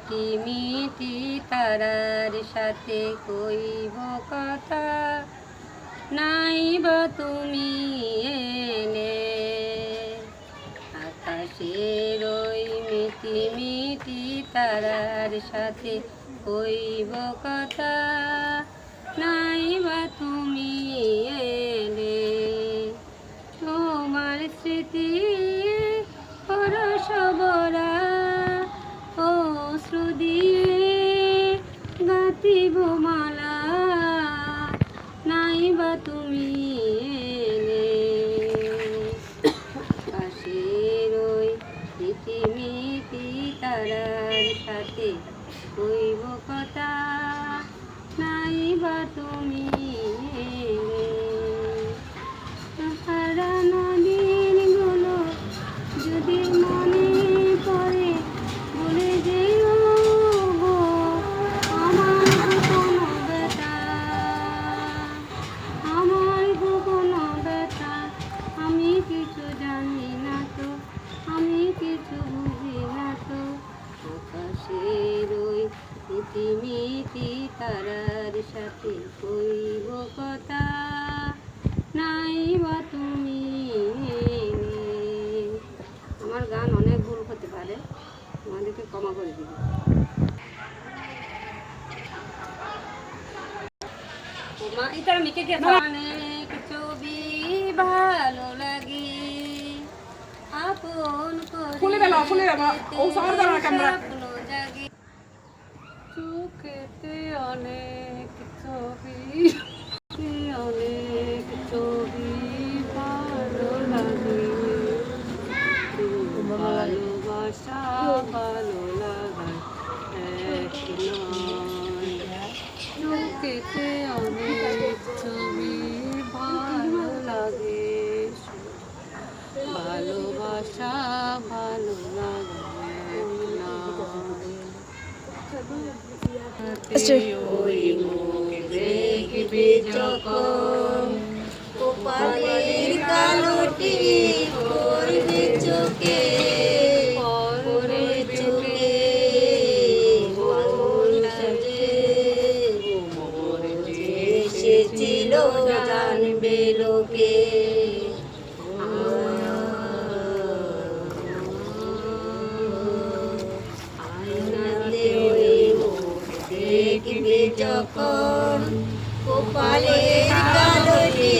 মিটি মিটি তারার সাথে কইব কথা, নাই বা তুমি এলে। আকাশের ওই মিটি মিটি তারার সাথে কইব কথা, নাই বা তুমি এলে। তোমার স্মৃতি পরশবরা অশ্রু দিয়ে গাঁথিব মালা, নাই বা তুমি এলে। আকাশের ওই মিটি মিটি তারার সাথে কইব কথা, নাই বা তুমি এলে। হারানো দিনগুলো যদি মনে পড়ে ভুলে যেও গো আমার কোনো ব্যথা, আমার কোনো ব্যথা। আমি কিছু জানি না তো, আমি কিছু বুঝি না তো। আকাশের ওই মিটি মিটি তারার সাথে কইব কথা, নাই বা তুমি এলে। আমার গান অনেক ভুল হতে পারে, আমাদেরকে ক্ষমা করে দিবে। অনেক ছবি ভালো লাগে, আপন করে স্বপ্ন জাগে। চোখেতে অনেক ছবি, অনেক ছবি ভালো লাগে। ভালোবাসা ভালো লাগায় এক নয়। চোখেতে অনেক ছবি ভালো লাগে, ভালোবাসা ভালো লাগে এক নয়। ওই মুখ দেখবি যখন, কপালের কালোটি পড়বে চোখে, পড়বে চোখে। এসেছিল জানবে লোকে, আয়নাতে ওই মুখ দেখবে যখন, কপালের কালোটি